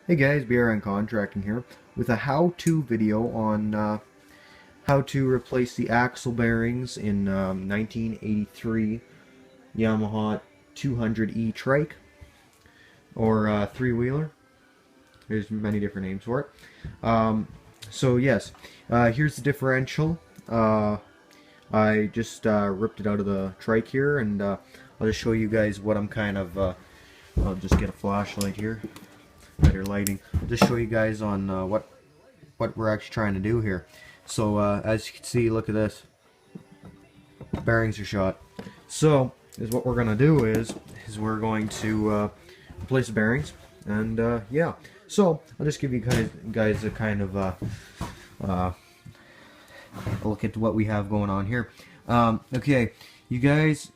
Hey guys, BRN Contracting here with a how-to video on how to replace the axle bearings in 1983 Yamaha 200E trike or three-wheeler. There's many different names for it. So yes, here's the differential. I just ripped it out of the trike here, and I'll just show you guys what I'm kind of. I'll just get a flashlight here. Better lighting. I'll just show you guys on what we're actually trying to do here. So as you can see, look at this. Bearings are shot. So what we're gonna do is we're going to replace the bearings, and yeah. So I'll just give you guys a kind of a look at what we have going on here. Okay, you guys,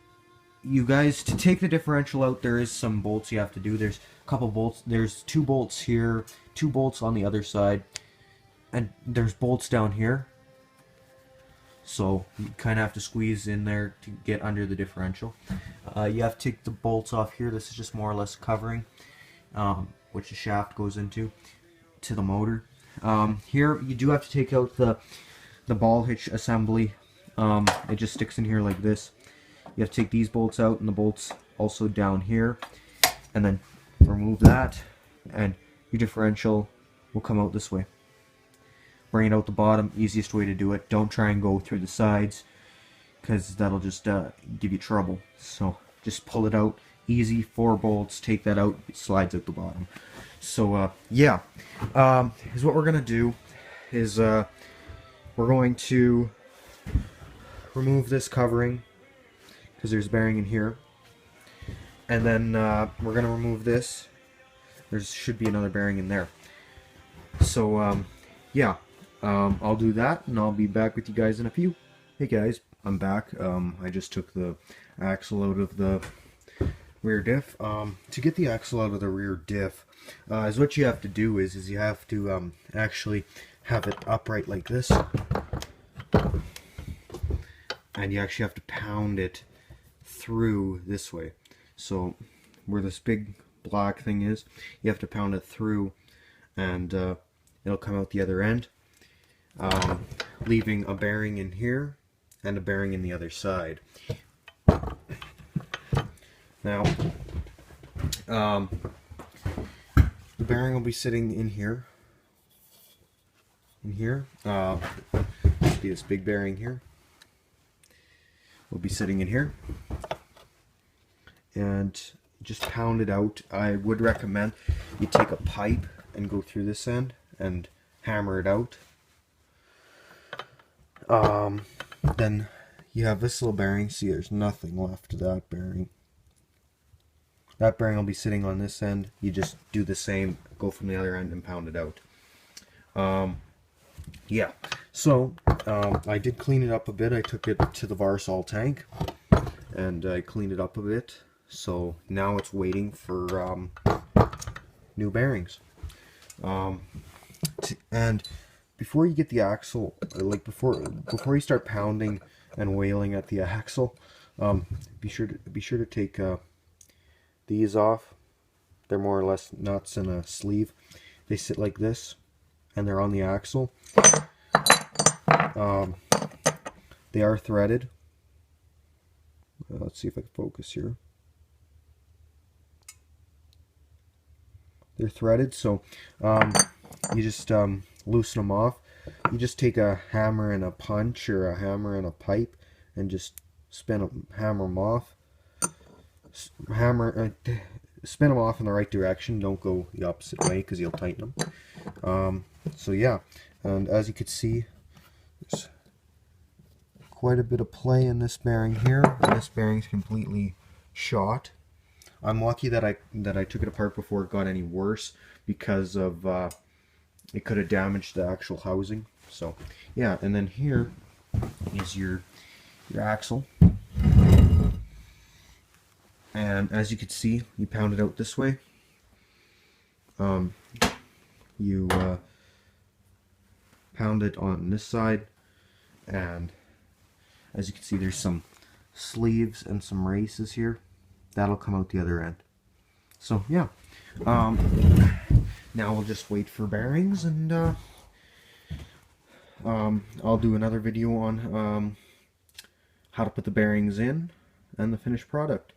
to take the differential out, there is some bolts you have to do. There's a couple bolts. There's 2 bolts here, 2 bolts on the other side, and there's bolts down here. So you kind of have to squeeze in there to get under the differential. You have to take the bolts off here. This is just more or less covering, which the shaft goes into to the motor. Here you do have to take out the ball hitch assembly. It just sticks in here like this. You have to take these bolts out and the bolts also down here, and then remove that, and your differential will come out this way. Bring it out the bottom, easiest way to do it. Don't try and go through the sides, because that'll just give you trouble. So just pull it out, easy, 4 bolts, take that out, it slides out the bottom. So yeah, is what we're gonna do is we're going to remove this covering, because there's a bearing in here, and then we're gonna remove this. There should be another bearing in there. So yeah, I'll do that, and I'll be back with you guys in a few. Hey guys, I'm back. I just took the axle out of the rear diff. To get the axle out of the rear diff, is what you have to do is you have to actually have it upright like this, and you actually have to pound it through this way. So where this big black thing is, you have to pound it through, and it'll come out the other end, leaving a bearing in here and a bearing in the other side. Now the bearing will be sitting in here. Be this big bearing here. Will be sitting in here, and just pound it out. I would recommend you take a pipe and go through this end and hammer it out. Then you have this little bearing. See, there's nothing left of that bearing. That bearing will be sitting on this end. You just do the same, go from the other end and pound it out. Yeah, so I did clean it up a bit. I took it to the Varsol tank and I cleaned it up a bit. So now it's waiting for new bearings. And before you get the axle, like before you start pounding and wailing at the axle, be sure to take these off. They're more or less nuts in a sleeve. They sit like this, and they're on the axle. They are threaded. Let's see if I can focus here. They're threaded, so you just loosen them off. You just take a hammer and a punch, or a hammer and a pipe, and just hammer them off. Spin them off in the right direction. Don't go the opposite way, because you'll tighten them. So yeah, and as you can see, there's quite a bit of play in this bearing here. This bearing's completely shot. I'm lucky that I took it apart before it got any worse, because of it could have damaged the actual housing. So yeah, and then here is your axle. And as you can see, you pound it out this way. You pound it on this side, and as you can see, there's some sleeves and some races here. That'll come out the other end. So yeah, Now we'll just wait for bearings, and I'll do another video on how to put the bearings in and the finished product.